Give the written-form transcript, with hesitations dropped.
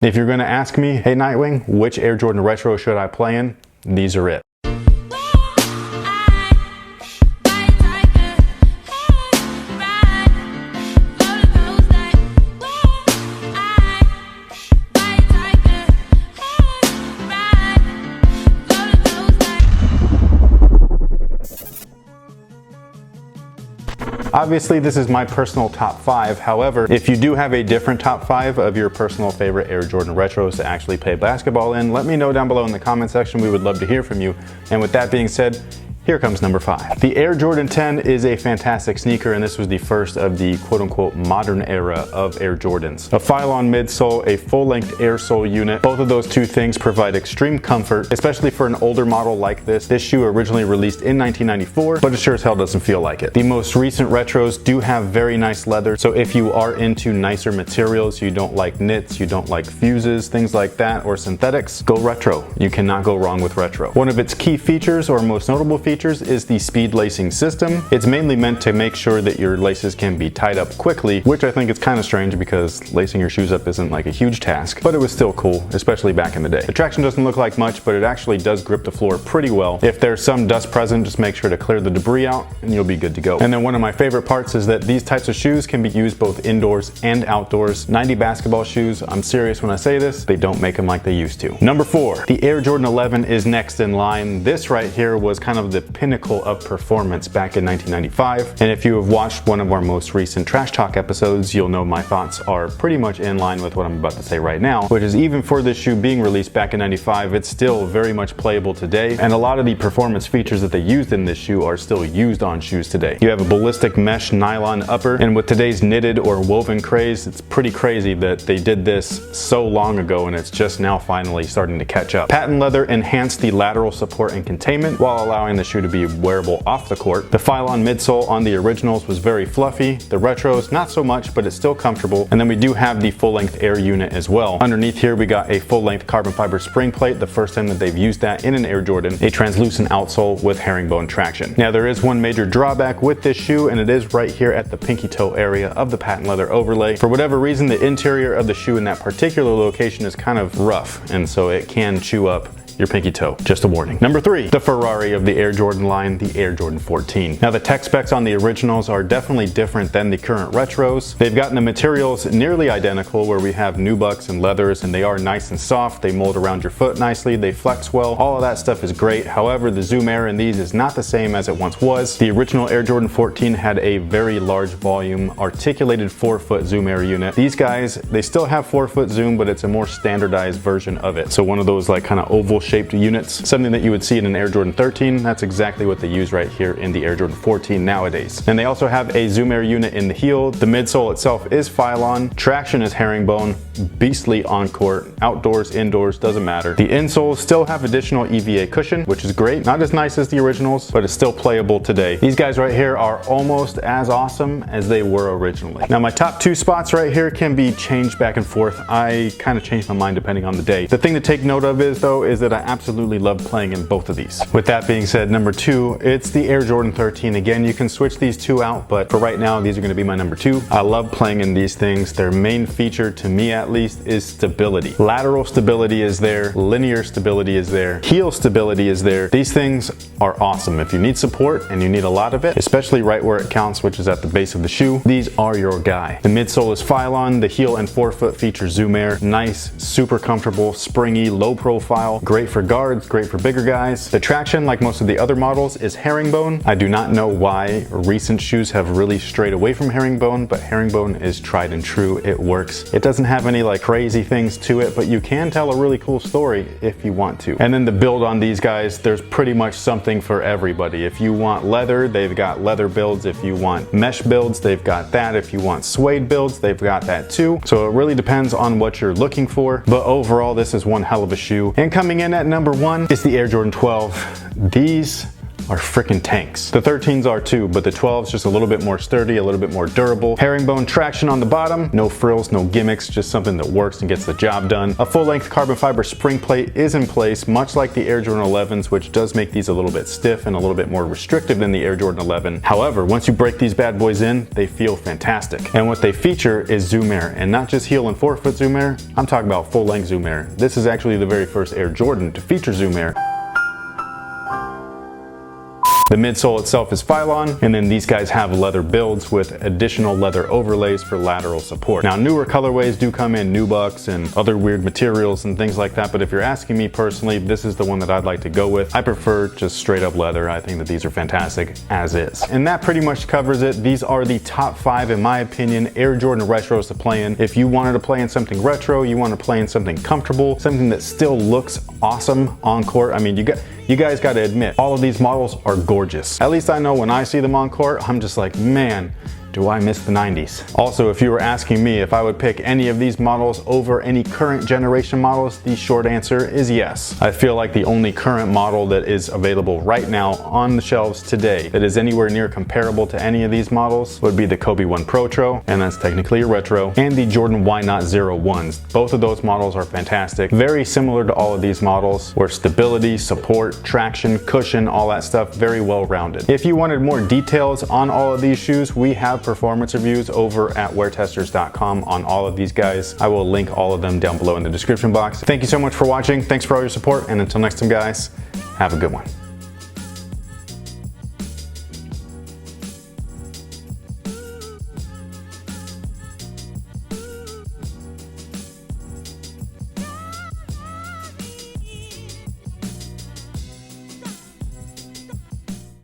If you're gonna ask me, hey Nightwing, which Air Jordan Retro should I play in? These are it. Obviously, this is my personal top 5. However, if you do have a different top 5 of your personal favorite Air Jordan Retros to actually play basketball in, let me know down below in the comment section. We would love to hear from you. And with that being said, here comes number 5. The Air Jordan 10 is a fantastic sneaker, and this was the first of the quote-unquote modern era of Air Jordans. A Phylon midsole, a full-length air sole unit. Both of those two things provide extreme comfort, especially for an older model like this. This shoe originally released in 1994, but it sure as hell doesn't feel like it. The most recent retros do have very nice leather, so if you are into nicer materials, you don't like knits, you don't like fuses, things like that, or synthetics, go retro. You cannot go wrong with retro. One of its key features, or most notable features, is the speed lacing system. It's mainly meant to make sure that your laces can be tied up quickly, which I think is kind of strange because lacing your shoes up isn't like a huge task, but it was still cool, especially back in the day. The traction doesn't look like much, but it actually does grip the floor pretty well. If there's some dust present, just make sure to clear the debris out and you'll be good to go. And then one of my favorite parts is that these types of shoes can be used both indoors and outdoors. 90 basketball shoes, I'm serious when I say this, they don't make them like they used to. Number 4, the Air Jordan 11 is next in line. This right here was kind of the pinnacle of performance back in 1995. And if you have watched one of our most recent Trash Talk episodes, you'll know my thoughts are pretty much in line with what I'm about to say right now, which is even for this shoe being released back in 95, it's still very much playable today. And a lot of the performance features that they used in this shoe are still used on shoes today. You have a ballistic mesh nylon upper, and with today's knitted or woven craze, it's pretty crazy that they did this so long ago and it's just now finally starting to catch up. Patent leather enhanced the lateral support and containment while allowing the shoe to be wearable off the court. The Phylon midsole on the originals was very fluffy. The retros, not so much, but it's still comfortable. And then we do have the full-length Air unit as well. Underneath here, we got a full-length carbon fiber spring plate, the first time that they've used that in an Air Jordan, a translucent outsole with herringbone traction. Now, there is one major drawback with this shoe, and it is right here at the pinky toe area of the patent leather overlay. For whatever reason, the interior of the shoe in that particular location is kind of rough, and so it can chew up your pinky toe. Just a warning. Number 3, the Ferrari of the Air Jordan line, the Air Jordan 14. Now, the tech specs on the originals are definitely different than the current retros. They've gotten the materials nearly identical, where we have nubucks and leathers, and they are nice and soft. They mold around your foot nicely. They flex well. All of that stuff is great. However, the Zoom Air in these is not the same as it once was. The original Air Jordan 14 had a very large volume, articulated 4-foot Zoom Air unit. These guys, they still have 4-foot zoom, but it's a more standardized version of it. So one of those like kind of oval shaped units, something that you would see in an Air Jordan 13. That's exactly what they use right here in the Air Jordan 14 nowadays. And they also have a Zoom Air unit in the heel. The midsole itself is Phylon. Traction is herringbone. Beastly on court, outdoors, indoors, doesn't matter. The insoles still have additional EVA cushion, which is great. Not as nice as the originals, but it's still playable today. These guys right here are almost as awesome as they were originally. Now, my top 2 spots right here can be changed back and forth. I kind of change my mind depending on the day. The thing to take note of is that I absolutely love playing in both of these. With that being said, number 2, it's the Air Jordan 13. Again, you can switch these two out, but for right now, these are going to be my number 2. I love playing in these things. Their main feature, to me at least, is stability. Lateral stability is there, linear stability is there, heel stability is there. These things are awesome. If you need support and you need a lot of it, especially right where it counts, which is at the base of the shoe, these are your guy. The midsole is Phylon. The heel and 4-foot feature Zoom Air. Nice, super comfortable, springy, low profile, great for guards, great for bigger guys. The traction, like most of the other models, is herringbone. I do not know why recent shoes have really strayed away from herringbone, but herringbone is tried and true. It works. It doesn't have any like crazy things to it, but you can tell a really cool story if you want to. And then the build on these guys, there's pretty much something for everybody. If you want leather, they've got leather builds. If you want mesh builds, they've got that. If you want suede builds, they've got that too. So it really depends on what you're looking for. But overall, this is one hell of a shoe. And coming in at number 1 is the Air Jordan 12. These are freaking tanks. The 13s are too, but the 12's just a little bit more sturdy, a little bit more durable. Herringbone traction on the bottom, no frills, no gimmicks, just something that works and gets the job done. A full-length carbon fiber spring plate is in place, much like the Air Jordan 11s, which does make these a little bit stiff and a little bit more restrictive than the Air Jordan 11. However, once you break these bad boys in, they feel fantastic. And what they feature is zoom air, and not just heel and forefoot zoom air, I'm talking about full-length zoom air. This is actually the very first Air Jordan to feature zoom air. The midsole itself is Phylon, and then these guys have leather builds with additional leather overlays for lateral support. Now, newer colorways do come in nubucks and other weird materials and things like that, but if you're asking me personally, this is the one that I'd like to go with. I prefer just straight up leather. I think that these are fantastic as is. And that pretty much covers it. These are the top 5, in my opinion, Air Jordan retros to play in. If you wanted to play in something retro, you want to play in something comfortable, something that still looks awesome on court, I mean, you guys got to admit, all of these models are gorgeous. At least I know when I see them on court, I'm just like, man, do I miss the 90s. Also, if you were asking me if I would pick any of these models over any current generation models, the short answer is yes. I feel like the only current model that is available right now on the shelves today that is anywhere near comparable to any of these models would be the Kobe 1 Protro, and that's technically a retro, and the Jordan Why Not 01s. Both of those models are fantastic. Very similar to all of these models, where stability, support, traction, cushion, all that stuff, very well rounded. If you wanted more details on all of these shoes, we have performance reviews over at WearTesters.com on all of these guys. I will link all of them down below in the description box. Thank you so much for watching. Thanks for all your support, and until next time, guys, have a good one.